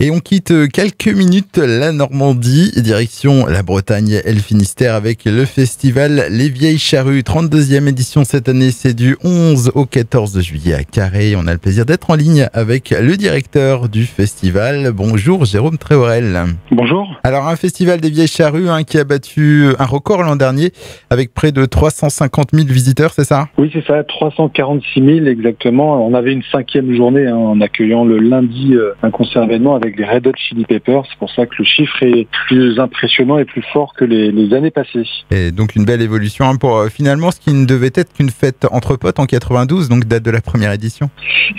Et on quitte quelques minutes la Normandie, direction la Bretagne et le Finistère avec le festival Les Vieilles Charrues. 32e édition cette année, c'est du 11 au 14 juillet à Carhaix. On a le plaisir d'être en ligne avec le directeur du festival. Bonjour Jérôme Tréorel. Bonjour. Alors un festival des Vieilles Charrues qui a battu un record l'an dernier avec près de 350 000 visiteurs, c'est ça? Oui, c'est ça, 346 000 exactement. On avait une 5e journée en accueillant le lundi un concert événement avec les Red Hot Chili Peppers. C'est pour ça que le chiffre est plus impressionnant et plus fort que les années passées. Et donc une belle évolution pour finalement ce qui ne devait être qu'une fête entre potes en 92, donc date de la première édition.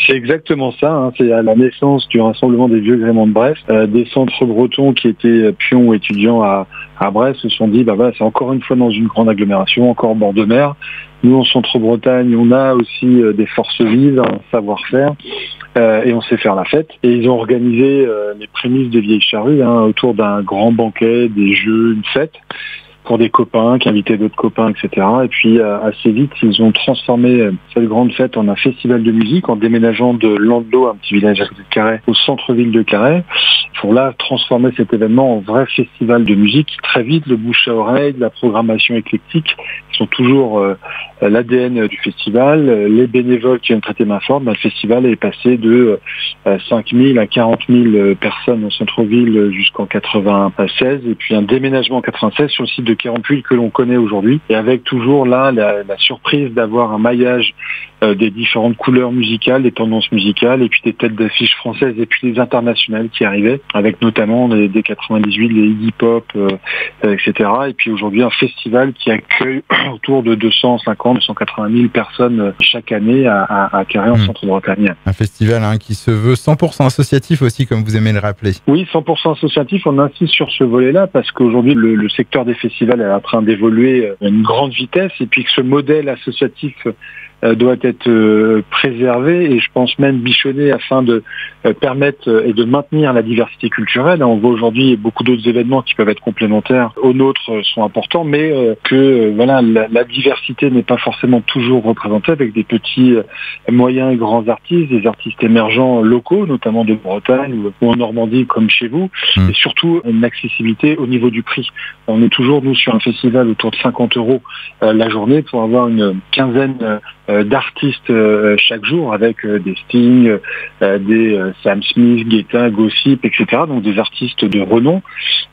C'est exactement ça. C'est à la naissance du rassemblement des vieux gréments de Brest. Des centres bretons qui étaient pions ou étudiants à Brest se sont dit, c'est encore une fois dans une grande agglomération, encore au bord de mer. Nous, en Centre-Bretagne, on a aussi des forces vives, un savoir-faire. Et on sait faire la fête. Et ils ont organisé les prémices des Vieilles Charrues autour d'un grand banquet, des jeux, une fête pour des copains qui invitaient d'autres copains, etc. Et puis assez vite, ils ont transformé cette grande fête en un festival de musique en déménageant de Landelot, un petit village à côté de Carhaix, au centre-ville de Carhaix, pour là transformer cet événement en vrai festival de musique. Très vite, le bouche à oreille, la programmation éclectique, qui sont toujours l'ADN du festival. Les bénévoles qui viennent traiter main forte, le festival est passé de 5 000 à 40 000 personnes au centre-ville jusqu'en 96, et puis un déménagement en 96 sur le site de Quérampuis que l'on connaît aujourd'hui, et avec toujours là la surprise d'avoir un maillage des différentes couleurs musicales, des tendances musicales, et puis des têtes d'affiches françaises et puis des internationales qui arrivaient, avec notamment dès 98 les Iggy Pop, etc. Et puis aujourd'hui un festival qui accueille autour de 250-280 000 personnes chaque année à Carhaix en Centre-Bretagne. Un festival qui se veut 100% associatif aussi, comme vous aimez le rappeler. Oui, 100% associatif, on insiste sur ce volet-là parce qu'aujourd'hui le secteur des festivals est en train d'évoluer à une grande vitesse, et puis que ce modèle associatif doit être préservé et je pense même bichonné afin de permettre et de maintenir la diversité culturelle. On voit aujourd'hui beaucoup d'autres événements qui peuvent être complémentaires aux nôtres sont importants, mais que la diversité n'est pas forcément toujours représentée avec des petits, moyens et grands artistes, des artistes émergents locaux, notamment de Bretagne ou en Normandie comme chez vous, et surtout une accessibilité au niveau du prix. On est toujours, nous, sur un festival autour de 50 € la journée pour avoir une quinzaine d'artistes chaque jour avec des Sting, des Sam Smith, Guetta, Gossip, etc. Donc des artistes de renom.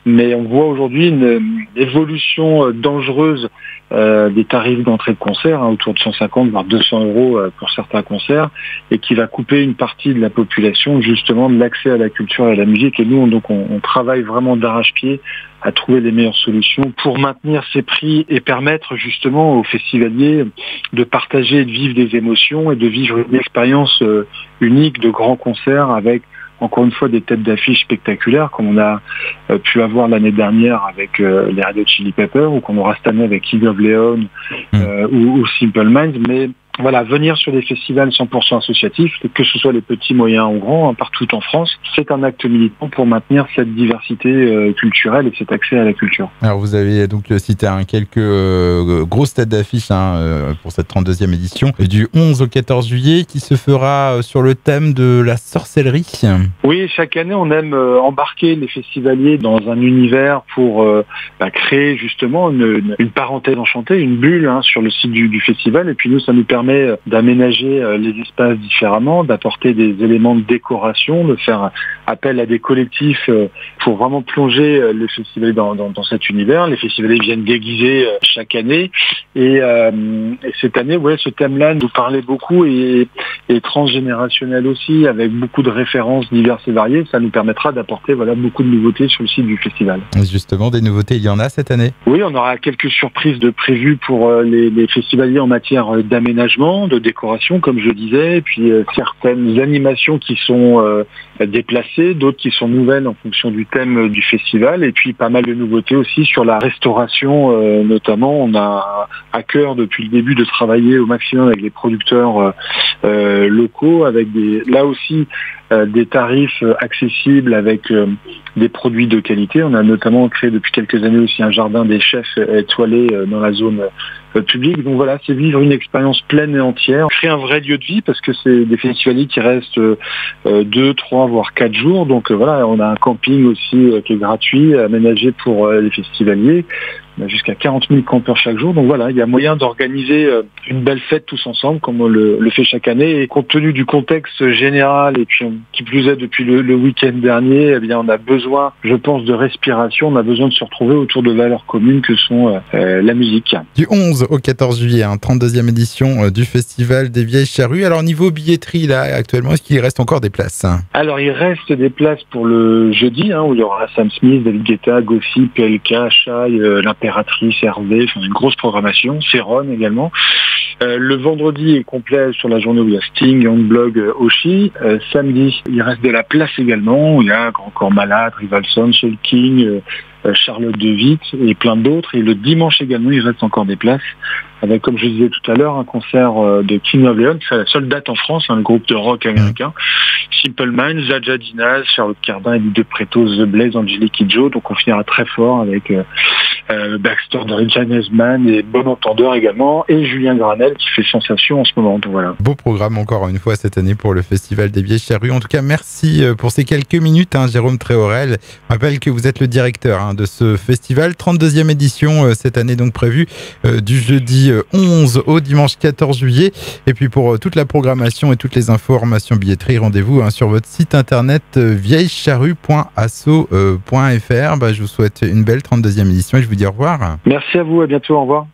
Mais on voit aujourd'hui une évolution dangereuse des tarifs d'entrée de concert, autour de 150 voire 200 € pour certains concerts, et qui va couper une partie de la population justement de l'accès à la culture et à la musique. Et nous, on travaille vraiment d'arrache-pied à trouver les meilleures solutions pour maintenir ces prix et permettre justement aux festivaliers de partager et de vivre des émotions et de vivre une expérience unique de grands concerts avec encore une fois des têtes d'affiche spectaculaires comme on a pu avoir l'année dernière avec les Red Hot Chili Peppers, ou qu'on aura cette année avec King of Leon ou Simple Minds. Mais voilà, venir sur des festivals 100% associatifs, que ce soit les petits, moyens ou grands, partout en France, c'est un acte militant pour maintenir cette diversité culturelle et cet accès à la culture. Alors vous avez donc cité quelques grosses têtes d'affiche pour cette 32e édition du 11 au 14 juillet qui se fera sur le thème de la sorcellerie. Oui, chaque année on aime embarquer les festivaliers dans un univers pour créer justement une parenthèse enchantée, une bulle sur le site du festival, et puis nous ça nous permet d'aménager les espaces différemment, d'apporter des éléments de décoration, de faire appel à des collectifs pour vraiment plonger les festivaliers dans cet univers. Les festivaliers viennent déguisés chaque année, et cette année, ce thème-là nous parlait beaucoup et transgénérationnel aussi, avec beaucoup de références diverses et variées. Ça nous permettra d'apporter beaucoup de nouveautés sur le site du festival. Justement, des nouveautés, il y en a cette année? Oui, on aura quelques surprises de prévues pour les festivaliers en matière d'aménagement, de décoration, comme je disais, et puis certaines animations qui sont déplacées, d'autres qui sont nouvelles en fonction du thème du festival, et puis pas mal de nouveautés aussi sur la restauration, notamment. On a à cœur depuis le début de travailler au maximum avec les producteurs locaux, avec là aussi des tarifs accessibles avec des produits de qualité. On a notamment créé depuis quelques années aussi un jardin des chefs étoilé dans la zone publique. Donc voilà, c'est vivre une expérience pleine et entière. Créer un vrai lieu de vie parce que c'est des festivaliers qui restent 2, 3, voire 4 jours. Donc voilà, on a un camping aussi qui est gratuit, aménagé pour les festivaliers. On a jusqu'à 40 000 campeurs chaque jour. Donc voilà, il y a moyen d'organiser une belle fête tous ensemble, comme on le fait chaque année. Et compte tenu du contexte général, et puis qui plus est depuis le week-end dernier, eh bien on a besoin, je pense, de respiration. On a besoin de se retrouver autour de valeurs communes que sont la musique. Du 11 au 14 juillet, 32e édition du Festival des Vieilles Charrues. Alors niveau billetterie, là, actuellement, est-ce qu'il reste encore des places? Alors il reste des places pour le jeudi, où il y aura Sam Smith, David Guetta, Gossip, PLK, Shai, l'Impératrice, Hervé, enfin une grosse programmation, Céron également. Le vendredi est complet sur la journée où il y a Sting, Youngblood, Oshi. Samedi, il reste de la place également, où il y a Grand Corps Malade, Rivalson, Soul King, Charlotte de Witt et plein d'autres. Et le dimanche également, il reste encore des places avec, comme je disais tout à l'heure, un concert de King of Leon, c'est la seule date en France, le groupe de rock américain. Simple Minds, Jaja Dinaz, Charlotte Cardin, Eddie De Preto, The Blaze, Angelique Kidjo. Donc on finira très fort avec Baxter, James Mann et Bon Entendeur également, et Julien Granel qui fait sensation en ce moment. Donc voilà. Beau programme encore une fois cette année pour le Festival des Vieilles Charrues. En tout cas, merci pour ces quelques minutes, Jérôme Tréhorel. Je rappelle que vous êtes le directeur de ce festival. 32e édition cette année donc prévue du jeudi 11 au dimanche 14 juillet. Et puis pour toute la programmation et toutes les informations billetterie, rendez-vous sur votre site internet vieillecharrue.asso.fr. Je vous souhaite une belle 32e édition et je vous dis au revoir. Merci à vous, à bientôt, au revoir.